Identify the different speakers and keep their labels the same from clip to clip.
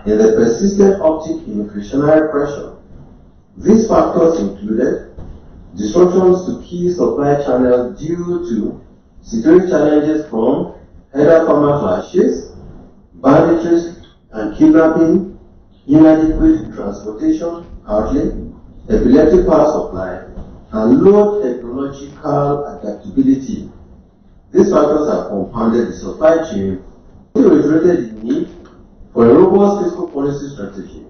Speaker 1: in the persistent uptick in inflationary pressure. These factors included disruptions to key supply channels due to security challenges from either farmer clashes, banditry and kidnapping, inadequate transportation outlay, epileptic power supply, and low technological adaptability. These factors have compounded the supply chain, reiterated the need for a robust fiscal policy strategy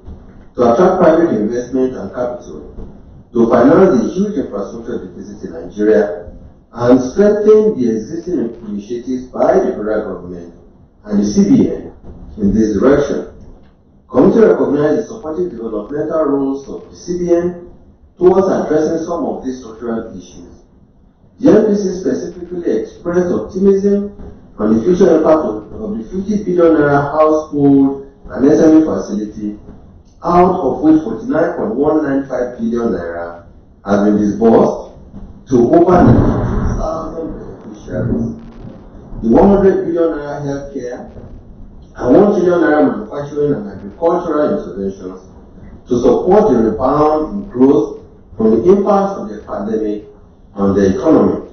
Speaker 1: to attract private investment and capital, to finance the huge infrastructure deficit in Nigeria, and strengthen the existing initiatives by the federal government and the CBN in this direction. The committee recognized the supportive developmental roles of the CBN towards addressing some of these structural issues. The MPC specifically expressed optimism on the future impact of the 50 billion naira household and SME facility, out of which 49.195 billion naira has been disbursed to over 92,000 beneficiaries. The 100 billion naira healthcare and 1 trillion naira manufacturing and agricultural interventions to support the rebound in growth from the impacts of the pandemic on the economy.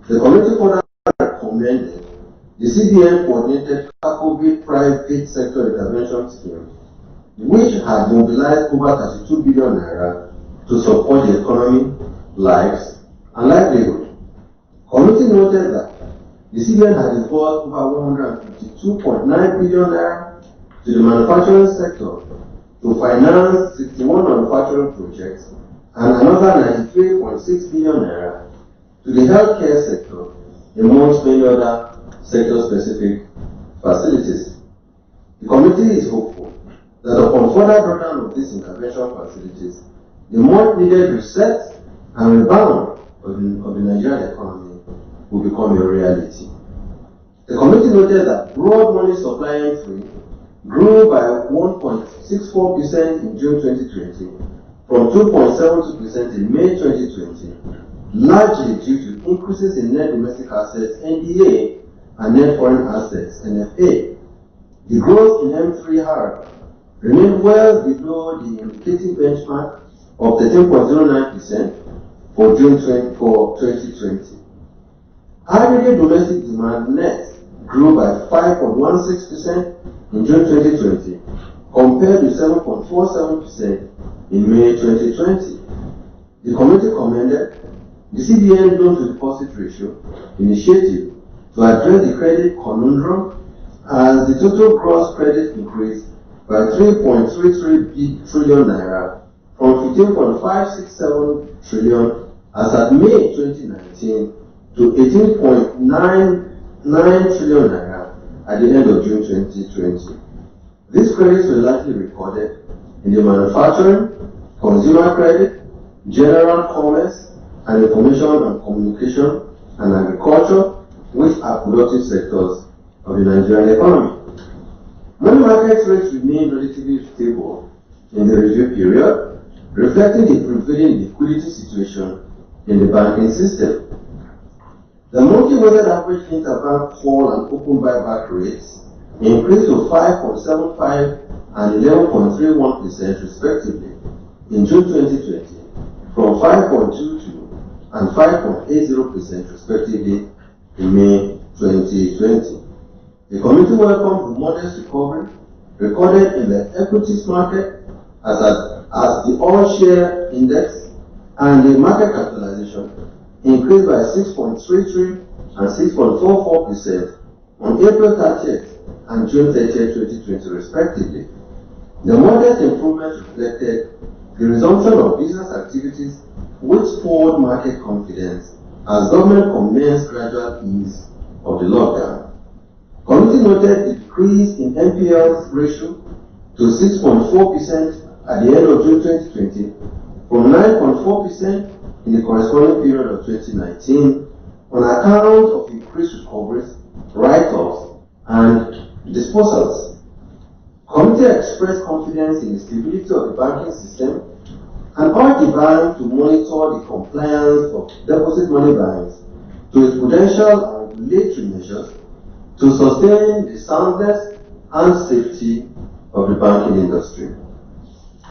Speaker 1: The committee further recommended the CBN coordinated COVID private sector intervention scheme, which had mobilized over 32 billion naira to support the economy, lives, and livelihood. Committee noted that the CBN had disbursed over 152.9 billion naira to the manufacturing sector to finance 61 manufacturing projects and another 93.6 billion naira to the healthcare sector, amongst many other sector-specific facilities. The committee is hopeful that upon further drawdown of these intervention facilities, the much-needed reset and rebound of the Nigerian economy will become a reality. The committee noted that broad money supply entry grew by 1.64% in June 2020 from 2.72% in May 2020, largely due to increases in net domestic assets (NDA) and net foreign assets (NFA). The growth in M3 remained well below the indicative benchmark of 13.09% for June 2020. Aggregate domestic demand net grew by 5.16% in June 2020 compared to 7.47% in May 2020. The committee commended the CBN loan to deposit ratio initiative to address the credit conundrum, as the total gross credit increased by 3.33 trillion naira from 15.567 trillion as at May 2019 to 18.99 trillion naira at the end of June 2020. These credits were largely recorded in the manufacturing, consumer credit, general commerce, and information and communication and agriculture, which are productive sectors of the Nigerian economy. Money market rates remained relatively stable in the review period, reflecting the prevailing liquidity situation in the banking system. The monthly weighted average interbank call and open buyback rates increased to 5.75 and 11.31% respectively in June 2020, from 5.22 and 5.80% respectively in May 2020. The committee welcomed the modest recovery recorded in the equities market as the all-share index and the market capitalization increased by 6.33 and 6.44% on April 30th and June 30th, 2020 respectively. The modest improvement reflected the resumption of business activities, which spurred market confidence as government commenced gradual ease of the lockdown. Committee noted the decrease in NPLs ratio to 6.4% at the end of June 2020 from 9.4% in the corresponding period of 2019 on account of increased recoveries, write-offs, and disposals. Committee expressed confidence in the stability of the banking system and urged the bank to monitor the compliance of deposit money banks to its prudential and regulatory measures to sustain the soundness and safety of the the banking industry.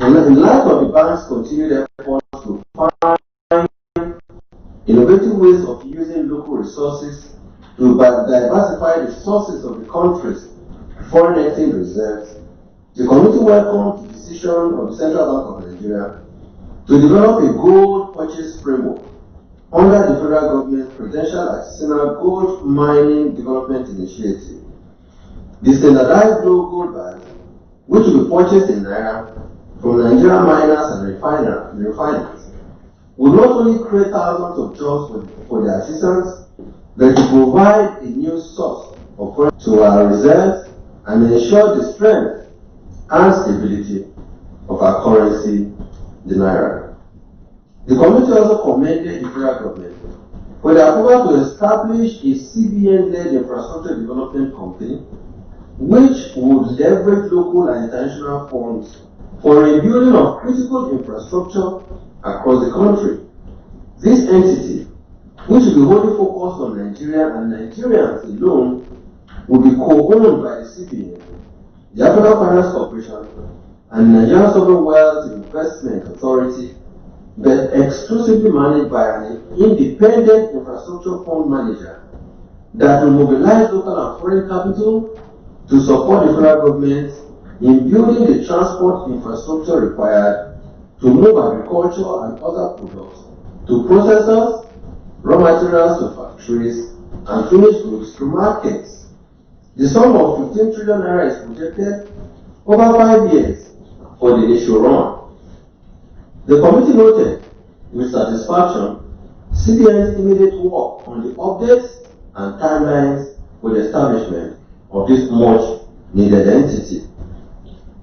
Speaker 1: In light of the bank's continued efforts to find innovative ways of using local resources to diversify the sources of the country's foreign exchange reserves, the committee welcomed the decision of the Central Bank of Nigeria to develop a gold purchase framework under the federal government's Prudential Artisanal Gold Mining Development Initiative. The standardized gold bags, which will be purchased in Naira from Nigerian miners and refiners, will not only create thousands of jobs for the artisans, but to provide a new source of funds to our reserves and ensure the strength and stability of our currency, the Naira. The committee also commended the federal government for the approval to establish a CBN-led infrastructure development company, which would leverage local and international funds for rebuilding of critical infrastructure across the country. This entity, which will be wholly focused on Nigeria and Nigerians alone, will be co-owned by the CBN, the African Finance Corporation, and Nigerian Sovereign Wealth Investment Authority, but exclusively managed by an independent infrastructure fund manager that will mobilize local and foreign capital to support the federal government in building the transport infrastructure required to move agriculture and other products to processors, raw materials to factories, and finished goods to markets. The sum of 15 trillion naira is projected over 5 years for the initial run. The committee noted with satisfaction CBN's immediate work on the updates and timelines for the establishment of this much needed entity.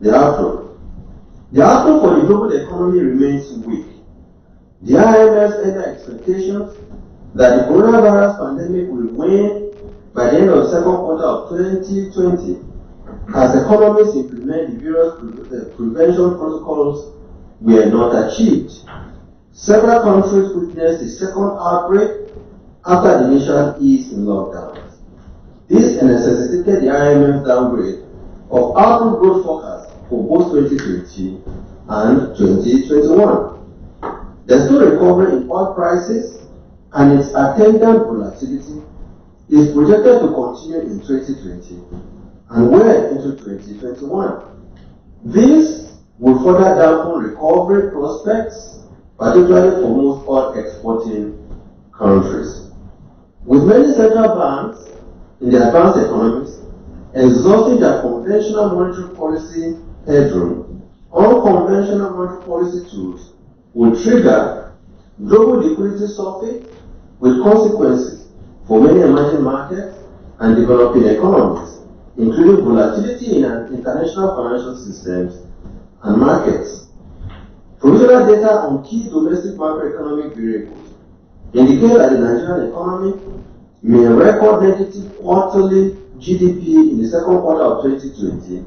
Speaker 1: The outlook. The outlook for the global economy remains weak. The IMF's earlier expectations that the coronavirus pandemic will wane by the end of the second quarter of 2020 as economies implement the various prevention protocols were not achieved. Several countries witnessed a second outbreak after the initial ease in lockdowns. This necessitated the IMF downgrade of output growth forecasts for both 2020 and 2021. The slow recovery in oil prices and its attendant volatility is projected to continue in 2020 and well into 2021. This will further dampen recovery prospects, particularly for most oil exporting countries. With many central banks in the advanced economies exhausting their conventional monetary policy headroom, unconventional monetary policy tools will trigger global liquidity surfeit with consequences for many emerging markets and developing economies, including volatility in international financial systems and markets. Provisional data on key domestic macroeconomic variables indicate that the Nigerian economy may record negative quarterly GDP in the second quarter of 2020,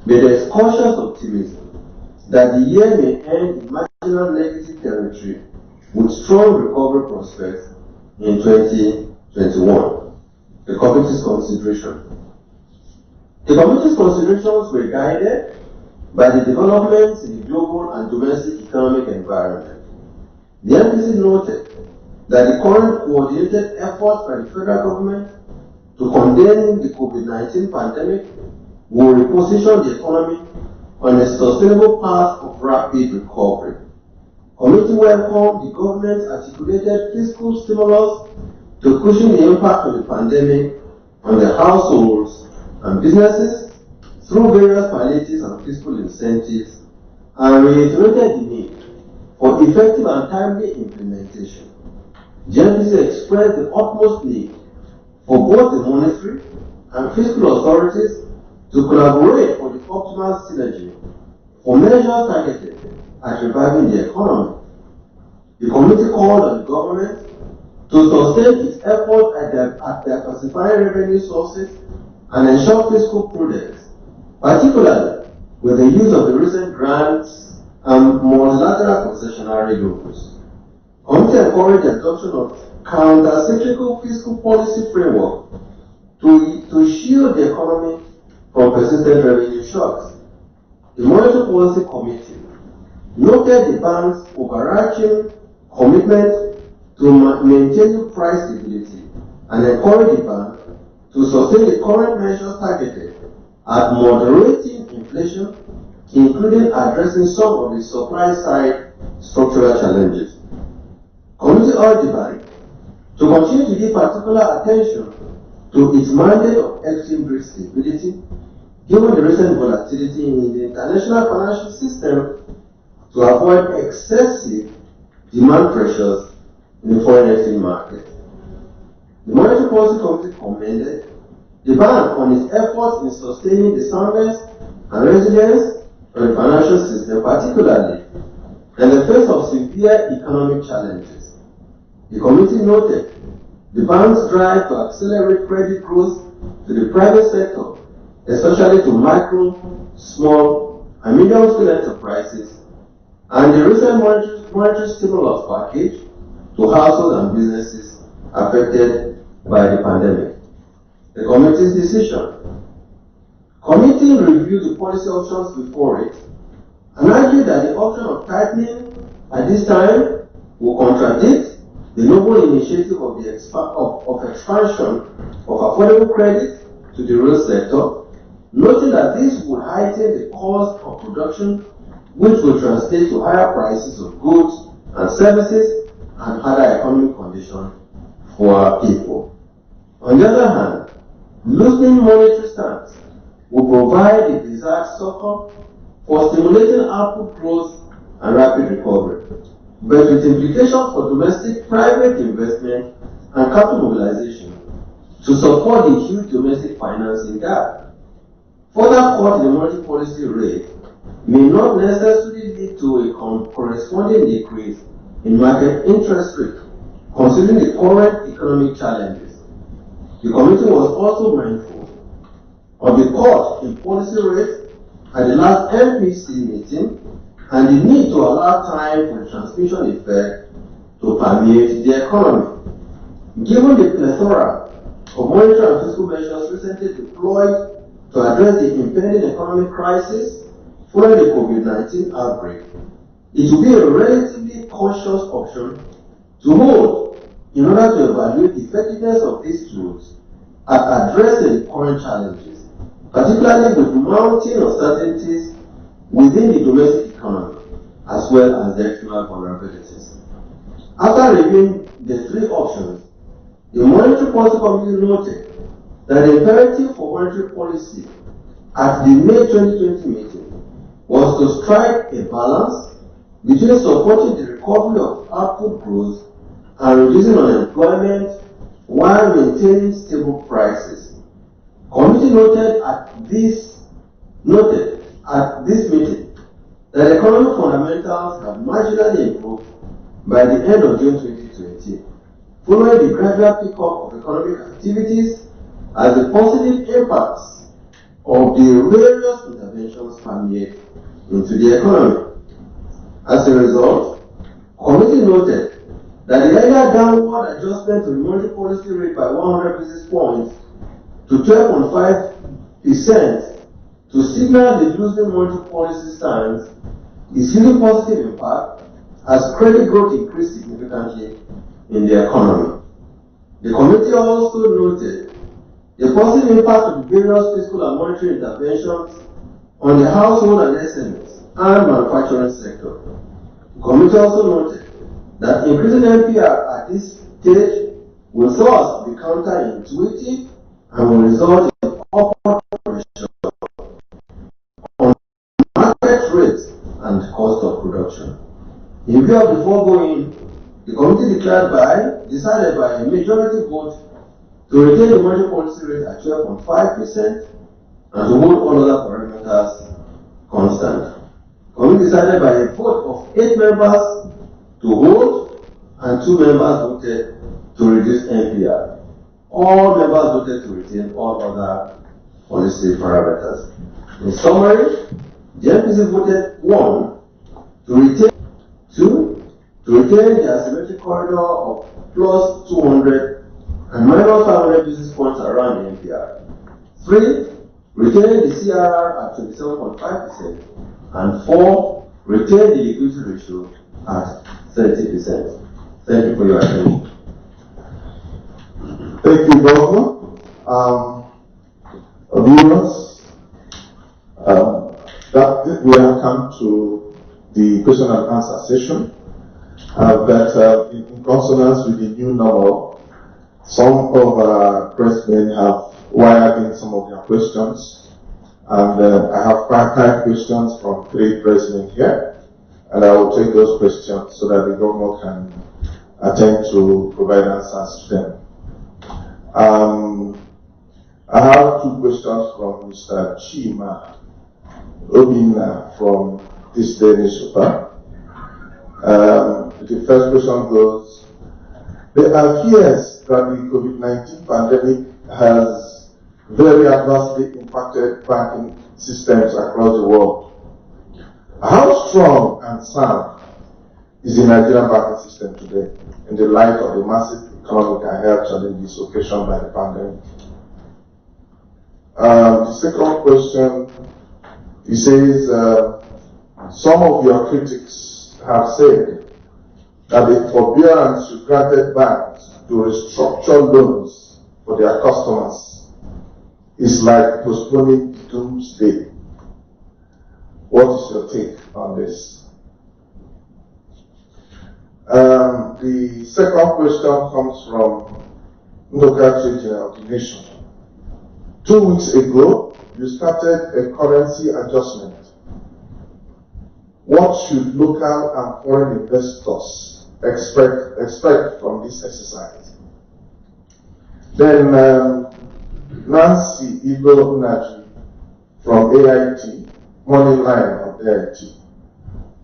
Speaker 1: but there is cautious optimism that the year may end in marginal negative territory with strong recovery prospects in 2021. The committee's consideration. The committee's considerations were guided by the developments in the global and domestic economic environment. The MPC noted that the current coordinated efforts by the federal government to contain the COVID-19 pandemic will reposition the economy on a sustainable path of rapid recovery. Committee welcomed the government's articulated fiscal stimulus to cushion the impact of the pandemic on the households and businesses through various palliatives and fiscal incentives, and reiterated the need for effective and timely implementation. The MPC expressed the utmost need for both the monetary and fiscal authorities to collaborate for the optimal synergy for measures targeted at reviving the economy. The committee called on the government to sustain its efforts at diversifying revenue sources and ensure fiscal prudence, particularly with the use of the recent grants and multilateral concessionary loans. The committee encouraged the adoption of counter-cyclical fiscal policy framework to shield the economy from persistent revenue shocks. the Monetary Policy Committee noted the bank's overarching commitment to maintaining price stability and encouraged the bank to sustain the current measures targeted at moderating inflation, including addressing some of the supply side structural challenges. Committee urged the bank to continue to give particular attention to its mandate of exchange rate stability, given the recent volatility in the international financial system, to avoid excessive demand pressures in the foreign exchange market. The Monetary Policy Committee commended the bank on its efforts in sustaining the soundness and resilience of the financial system, particularly in the face of severe economic challenges. The committee noted the bank's drive to accelerate credit growth to the private sector, especially to micro, small, and medium-scale enterprises, and the recent monetary stimulus package to households and businesses affected by the pandemic. The committee's decision. Committee reviewed the policy options before it and argued that the option of tightening at this time will contradict the noble initiative of the expansion of affordable credit to the real sector, noting that this would heighten the cost of production, which will translate to higher prices of goods and services and harder economic conditions for our people. On the other hand, loosening monetary stance will provide the desired succor for stimulating output growth and rapid recovery, but with implications for domestic private investment and capital mobilization to support the huge domestic financing gap. Further cut in the monetary policy rate may not necessarily lead to a corresponding decrease in market interest rate, considering the current economic challenges. The committee was also mindful of the cut in policy rates at the last MPC meeting and the need to allow time for the transmission effect to permeate the economy. Given the plethora of monetary and fiscal measures recently deployed to address the impending economic crisis following the COVID-19 outbreak, it will be a relatively cautious option to hold in order to evaluate the effectiveness of these tools at addressing the current challenges, particularly with mounting uncertainties within the domestic economy, as well as the external vulnerabilities. After reviewing the three options, the Monetary Policy Committee noted that the imperative for monetary policy at the May 2020 meeting was to strike a balance between supporting the recovery of output growth and reducing unemployment while maintaining stable prices. Committee noted at this meeting that economic fundamentals have marginally improved by the end of June 2020, following the gradual pickup of economic activities as the positive impacts of the various interventions permeate into the economy. As a result, committee noted that the earlier downward adjustment to the monetary policy rate by 100 basis points to 12.5% to signal the loosening monetary policy stance is having positive impact as credit growth increased significantly in the economy. The committee also noted the positive impact of various fiscal and monetary interventions on the household and SMEs and manufacturing sector. The committee also noted that increasing NPR at this stage will thus be counterintuitive and will result in upward pressure on market rates and cost of production. In view of the foregoing, the committee decided by a majority vote to retain the monetary policy rate at 12.5% and to hold all other parameters constant. The committee decided by a vote of 8 members to hold and 2 members voted to reduce NPR. All members voted to retain all other policy parameters. In summary, the MPC voted 1 to retain, 2 to retain the asymmetric corridor of plus 200 and minus 500 basis points around the NPR, 3 Retain the CRR at 27.5%, and 4, retain the liquidity ratio at 30%. Thank you for your attention.
Speaker 2: Thank you, Governor. Viewers, that we have come to the question and answer session. That in consonance with the new normal, some of our pressmen have wired in some of their questions, and I have 5 questions from 3 pressmen here, and I will take those questions so that the governor can attempt to provide answers to them. I have 2 questions from Mr. Chima Obina from this day newspaper. The first question goes: there appears that the COVID-19 pandemic has very adversely impacted banking systems across the world. How strong and sound is the Nigerian banking system today in the light of the massive economic and health challenges occasioned by the pandemic? The second question, he says, some of your critics have said that the forbearance you granted banks to restructure loans for their customers is like postponing doomsday. What is your take on this? The second question comes from Ndoka Chejina of the Nation. 2 weeks ago, you started a currency adjustment. What should local and foreign investors expect from this exercise? Then Nancy Igbo Naji from AIT, Morning Line of AIT.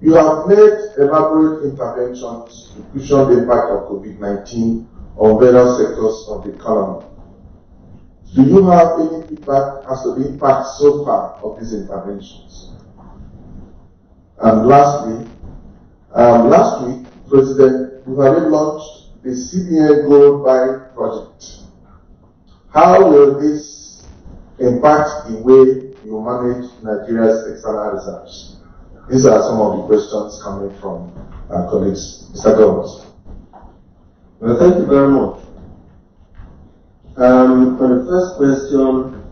Speaker 2: You have made elaborate interventions to cushion the impact of COVID-19 on various sectors of the economy. Do you have any feedback as to the impact so far of these interventions? And lastly, last week, President Buhari launched the CBN Gold Buying Project. How will this impact the way you manage Nigeria's external reserves? These are some of the questions coming from our colleagues. Mr. Governor.
Speaker 1: Well, thank you very much. For the first question,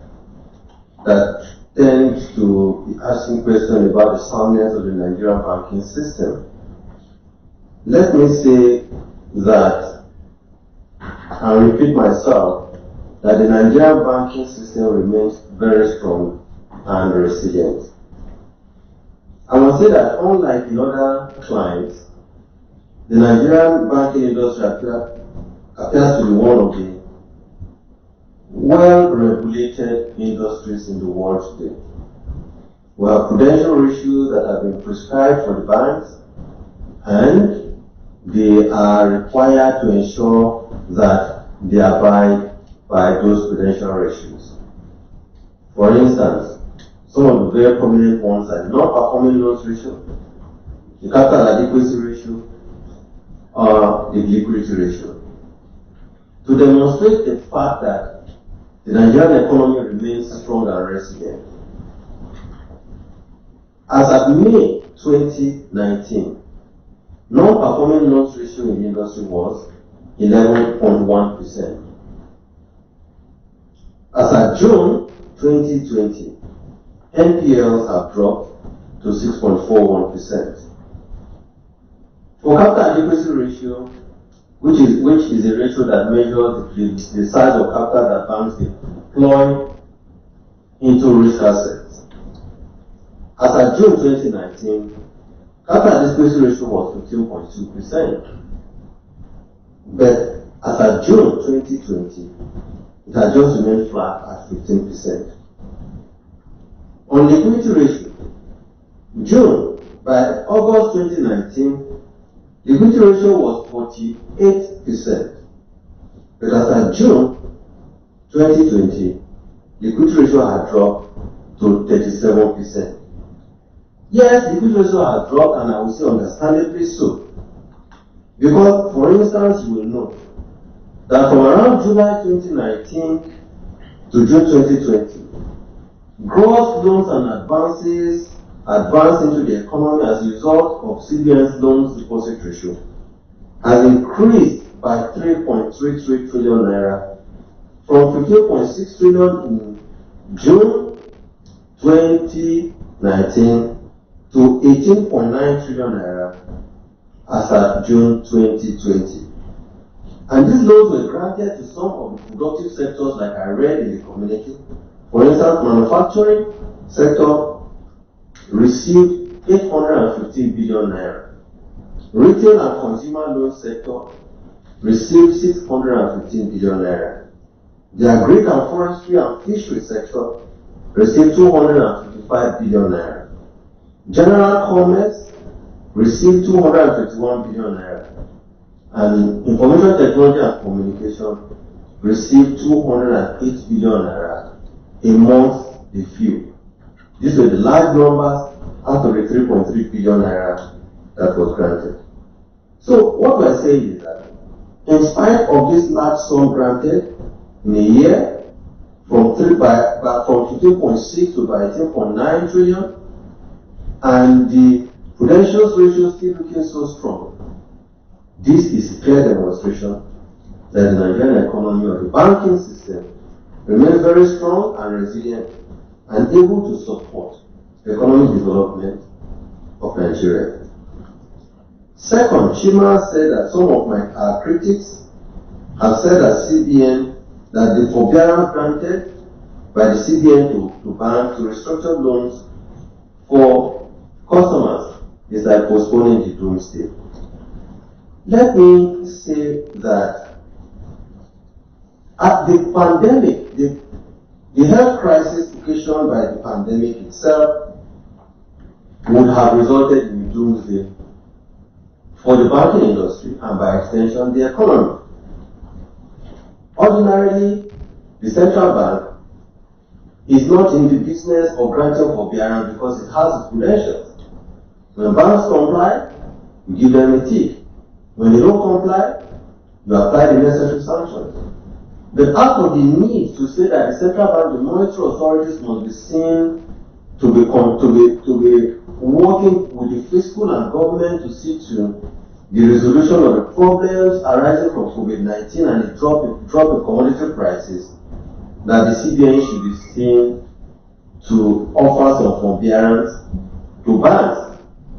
Speaker 1: that tends to be asking questions about the soundness of the Nigerian banking system. Let me say that, and repeat myself, that the Nigerian banking system remains very strong and resilient. I must say that unlike in other clients, the Nigerian banking industry appears to be one of the well-regulated industries in the world today. We have prudential ratios that have been prescribed for the banks, and they are required to ensure that they abide by those prudential ratios. For instance, some of the very prominent ones are the non-performing loans ratio, the capital adequacy ratio, or the liquidity ratio. To demonstrate the fact that the Nigerian economy remains strong and resilient, as at May 2019, non-performing loans ratio in the industry was 11.1%. As at June 2020, NPLs have dropped to 6.41%. For capital adequacy ratio, which is a ratio that measures the size of capital that banks deploy into risk assets, as at June 2019, capital adequacy ratio was 15.2%. But as at June 2020, it has just remained flat at 15%. On liquidity ratio, by August 2019, liquidity ratio was 48%. But as at June 2020, liquidity ratio had dropped to 37%. Yes, liquidity ratio has dropped, and I will say understandably so. Because, for instance, you will note that from around July 2019 to June 2020, Gross loans and advances advanced into the economy as a result of CBN's loans deposit ratio has increased by 3.33 trillion naira from 15.6 trillion in June 2019 to 18.9 trillion naira as at June 2020. And these loans were granted to some of the productive sectors like I read in the communique. For instance, manufacturing sector received 815 billion naira. Retail and consumer loan sector received 615 billion naira. The agri and forestry and fishery sector received 255 billion naira. General commerce received 221 billion naira. And information technology and communication received 208 billion naira amongst the few. These were the large numbers out of the 3.3 billion naira that was granted. So what we're saying is that in spite of this large sum granted in a year, from 15.6 to by 18.9 trillion, and the prudential ratio still looking so strong, this is a clear demonstration that the Nigerian economy or the banking system remains very strong and resilient and able to support the economic development of Nigeria. Second, Chima said that some of our critics have said that the forbearance granted by the CBN to banks to restructure loans for customers is like postponing the doomsday. Let me say that at the pandemic, the health crisis occasioned by the pandemic itself would have resulted in doomsday for the banking industry and by extension the economy. Ordinarily, the central bank is not in the business of granting forbearance because it has its credentials. When banks comply, you give them a tick. When they don't comply, you apply the necessary sanctions. But out of the need to say that the central bank, the monetary authorities must be seen to be working with the fiscal and government to see to the resolution of the problems arising from COVID-19 and the drop in commodity prices, that the CBN should be seen to offer some forbearance to banks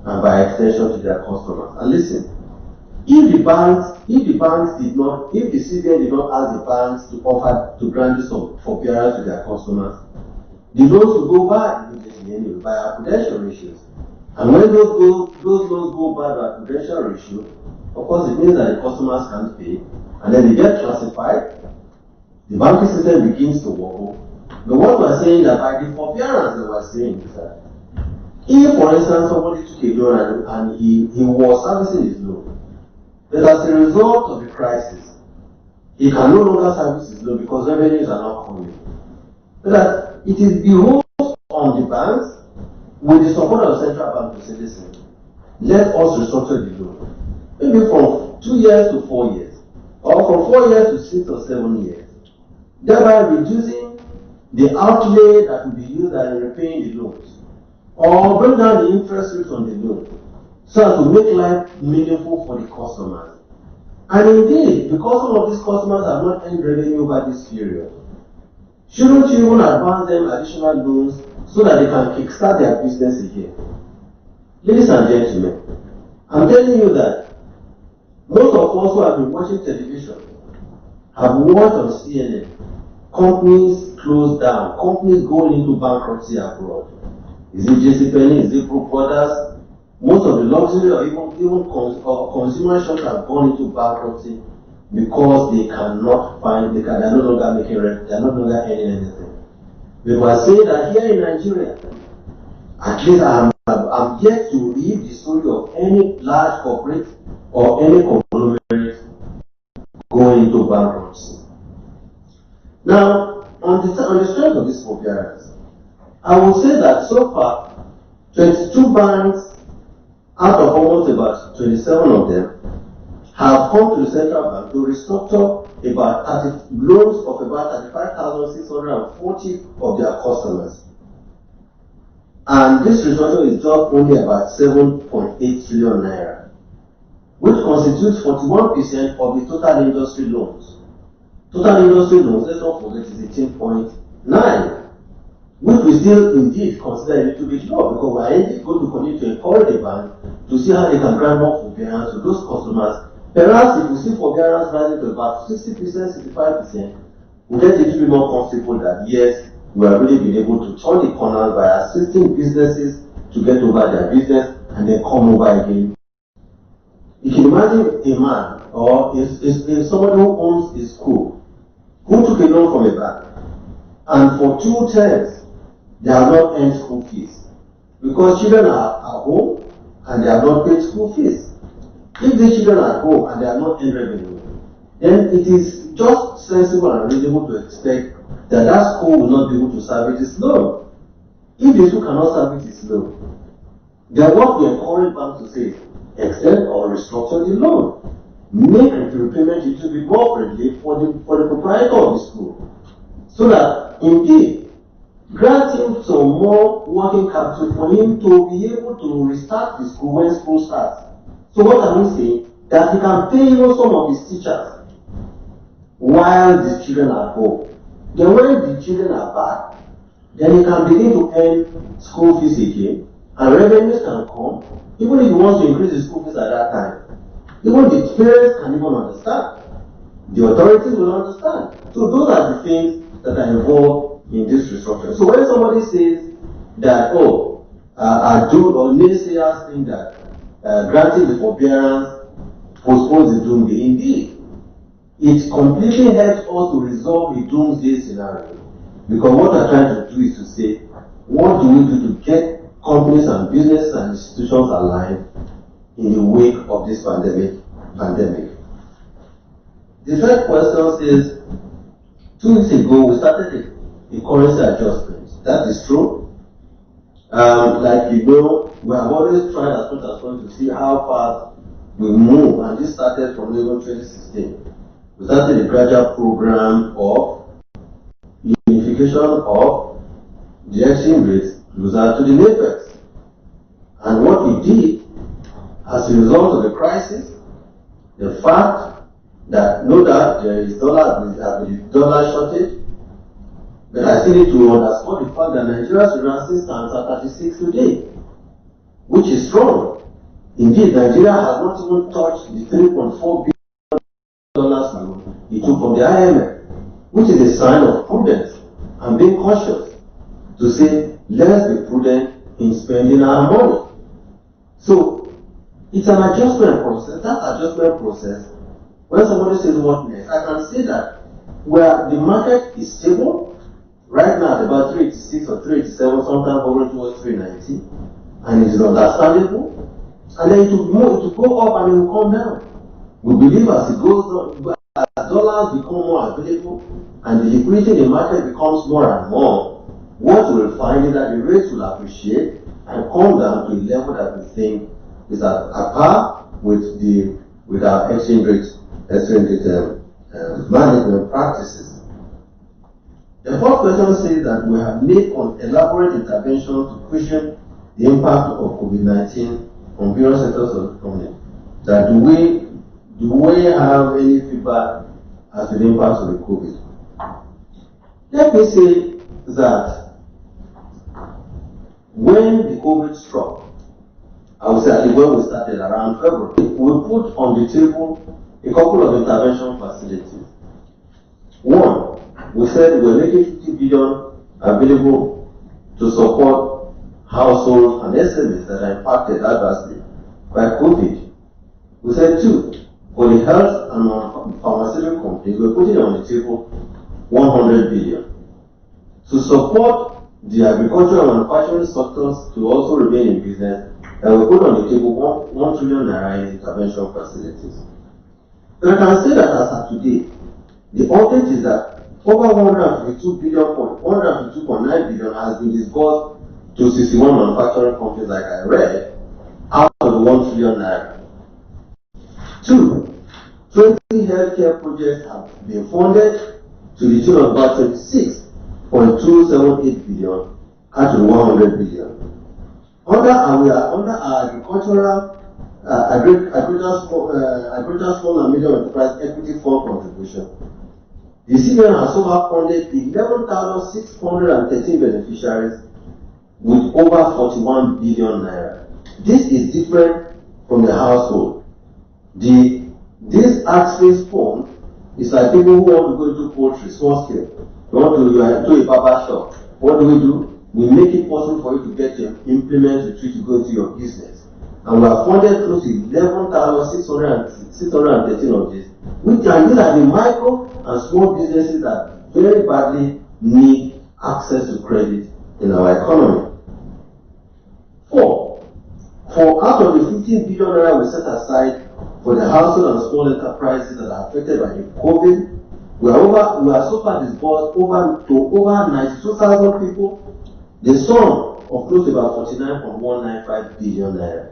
Speaker 1: and by extension to their customers. And listen, if the CBN did not ask the banks to grant some forbearance to their customers, the loans will go bad immediately anyway by our prudential ratios. And when those loans go bad by our prudential ratio, of course it means that the customers can't pay, and then they get classified, the banking system begins to wobble. But what we're saying that by the forbearance that we're saying is that if, for instance, somebody took a loan and he was servicing his loan, but as a result of the crisis, he can no longer service his loan because revenues are not coming. So that it is beholds on the banks, with the support of the central bank, to say, listen, let us restructure the loan. Maybe from 2 years to 4 years, or from 4 years to 6 or 7 years, thereby reducing the outlay that will be used in repaying the loans, or bring down the interest rate on the loan, so as to make life meaningful for the customers. And indeed, because some of these customers have not earned revenue over this period, shouldn't you even advance them additional loans so that they can kickstart their business again? Ladies and gentlemen, I'm telling you that most of us who have been watching television have watched on CNN companies close down, companies going into bankruptcy abroad. Is it JCPenney? Is it Brook Brothers? Most of the luxury or even consumer shops have gone into bankruptcy because they cannot find, they are no longer making rent, they are no longer earning anything. We were saying that here in Nigeria, at least I'm yet to read the story of any large corporate or any conglomerate going into bankruptcy. Now, on the strength of this forbearance, I will say that so far, 22 banks out of almost about 27 of them have come to the central bank to restructure about 30 loans of about 35,640 of their customers. And this restructuring is just only about 7.8 trillion naira, which constitutes 41% of the total industry loans. Total industry loans, let's not forget, is 18.9, which we still indeed consider a little bit low, because we are indeed going to continue to encourage the bank to see how they can grant more forbearance to those customers. Perhaps if we see forbearance rising to about 60%, 65%, we get a little bit more comfortable that yes, we have really been able to turn the corner by assisting businesses to get over their business and then come over again. You can imagine a man or if somebody who owns a school who took a loan from a bank and for 2 terms they have not earned school fees because children are at home and they have not paid school fees. If the children are at home and they have not earned revenue, then it is just sensible and reasonable to expect that that school will not be able to service its loan. If the school cannot service its loan, then what we encourage banks to say is extend or restructure the loan. Make repayment a little bit more friendly for the proprietor of the school. So that indeed grant him some more working capital for him to be able to restart the school when school starts. So what I mean saying that he can pay even some of his teachers while the children are home. Then when the children are back, then he can begin to earn school fees again, and revenues can come, even if he wants to increase the school fees at that time. Even the parents can even understand. The authorities will understand. So those are the things that are involved in this restructuring. So when somebody says that, a dude or naysayers think that granting the forbearance postpones the doomsday, indeed, it completely helps us to resolve the doomsday scenario. Because what we're trying to do is to say, what do we do to get companies and businesses and institutions alive in the wake of this pandemic? The third question is, 2 weeks ago we started a currency adjustment. That is true. Like you know, we have always tried as much as possible to see how fast we move, and this started from even 2016. We started a gradual program of unification of the exchange rates closer to the NAPEX. And what we did as a result of the crisis, the fact that no doubt there is dollar shortage, but I still need to underscore the fact that Nigeria's currency stands at 36 today, which is strong. Indeed, Nigeria has not even touched the $3.4 billion it took from the IMF, which is a sign of prudence and being cautious to say, let's be prudent in spending our money. So, it's an adjustment process. That adjustment process, when somebody says what next, I can say that where the market is stable, right now at about 386 or 387, sometimes hovering towards 390, and it is understandable, and then it will go up and it will come down. We believe as it goes down, as dollars become more available and the liquidity in the market becomes more and more, what we will find is that the rates will appreciate and come down to a level that we think is at par with our exchange rate management practices. The fourth question says that we have made elaborate interventions to cushion the impact of COVID-19 on various sectors of the economy. That do we have any feedback as to the impact of the COVID? Let me say that when the COVID struck, I would say when we started around February, we put on the table a couple of intervention facilities. One, we said we're making 50 billion available to support households and SMEs that are impacted adversely by COVID. We said 2, for the health and pharmaceutical companies, we're putting on the table 100 billion. To support the agricultural and manufacturing sectors to also remain in business, and we put on the table 1 trillion naira in intervention facilities. So I can say that as of today, the update is that over 152.9 billion has been disbursed to 61 manufacturing companies, like I read, out of the 1 trillion naira. 2, 20 healthcare projects have been funded to the tune of about 26.278 billion out of 100 billion. Under our agricultural small and medium enterprise equity fund contribution, the CBN has so far funded 11,613 beneficiaries with over 41 billion naira. This is different from the household. This Axis fund is like people who want to go into poultry, small scale. You want to do a barber shop. What do? We make it possible for you to get your implements with you to go into your business. And we have funded close to 11,613 of this. These are the micro and small businesses that very badly need access to credit in our economy. For out of the 15 billion naira we set aside for the household and small enterprises that are affected by the COVID, we are so far disbursed to over 92,000 people, the sum of close to about 49.195 billion naira.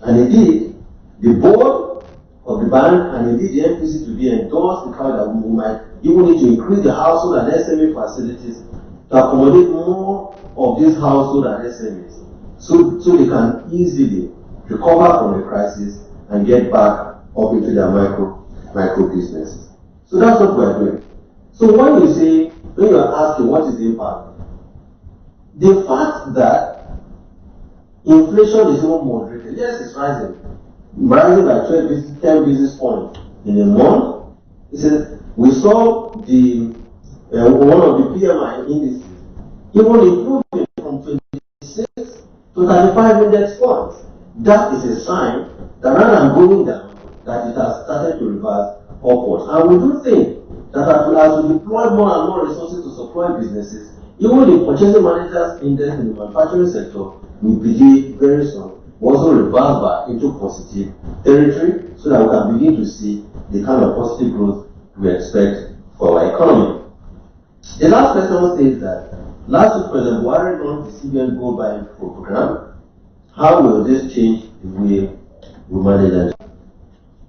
Speaker 1: And indeed, the board of the bank and indeed the MPC today endorsed the fact that we might even need to increase the household and SME facilities to accommodate more of these household and SMEs, so they can easily recover from the crisis and get back up into their micro businesses. So that's what we are doing. So when you are asking what is the impact, the fact that inflation is even moderated, yes, it's rising by 10 basis points in a month. It says we saw one of the PMI indices even improving from 26 to 35 index points. That is a sign that rather than going down, that it has started to reverse upwards. And we do think that as we deploy more and more resources to support businesses, even the purchasing managers index in the manufacturing sector will begin very soon also reverse back into positive territory, so that we can begin to see the kind of positive growth we expect for our economy. The last question says that last week President Buhari launched the CBN gold buying program. How will this change the way we manage it?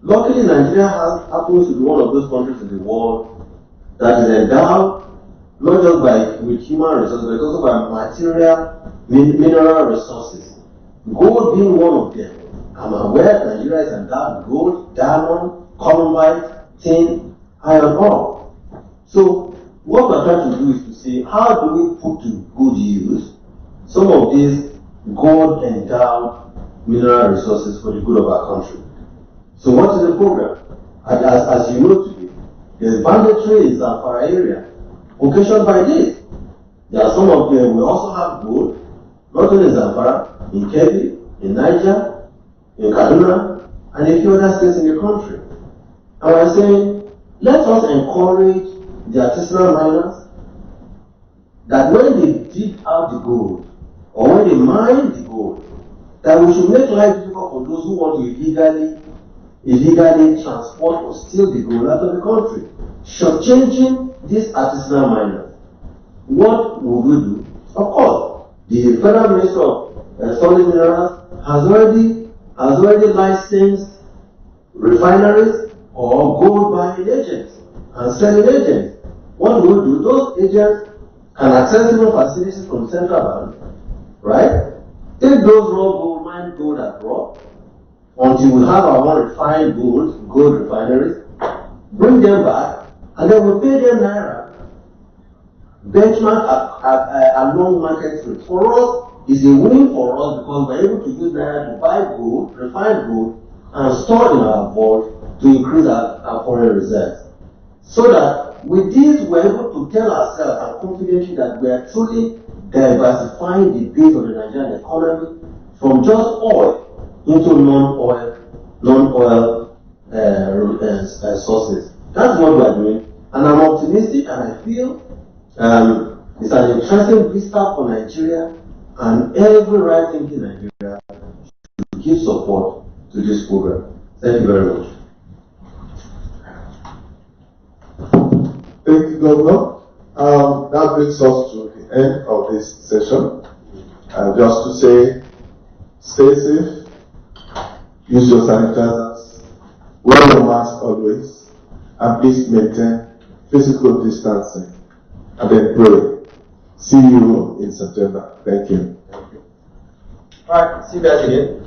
Speaker 1: Luckily, Nigeria happens to be one of those countries in the world that is endowed not just with human resources, but also by mineral resources. Gold being one of them. I'm aware Nigeria is endowed with gold, diamond, columbite, tin, iron ore. So what we're trying to do is to say, how do we put to good use some of these gold endowed mineral resources for the good of our country? So what is the program? As you know today, there's banditry in Zamfara area, occasioned by this. There are some of them, we also have gold, not only in Zamfara, in Kebbi, in Niger, in Kaduna, and a few other states in the country. And we're saying, let us encourage the artisanal miners that when they dig out the gold, or when they mine the gold, that we should make life difficult for those who want to illegally transport or steal the gold out of the country. Shortchanging these artisanal miners. What would we do? Of course, the Federal Minister of Solid Minerals has already licensed refineries or gold buying agents and selling agents. What do we do? Those agents can access different facilities from central bank, right? Take those raw gold, mine gold abroad, until we have our own refined gold refineries, bring them back, and then we pay them naira. Benchmark along market rates. For us, it's a win for us because we're able to use naira to buy gold, refined gold, and store in our vault to increase our foreign reserves. So that with this, we're able to tell ourselves and confidently that we are truly diversifying the base of the Nigerian economy from just oil into non-oil sources. That's what we are doing, and I'm optimistic, and I feel it's an interesting vista for Nigeria, and every right-thinking Nigeria should give support to this program. Thank you very much.
Speaker 2: Thank you, Governor. That brings us to the end of this session. Just to say, stay safe, use your sanitizers, wear your mask always, and please maintain physical distancing. And then pray. See you in September. Thank you.
Speaker 3: Alright, see you guys again.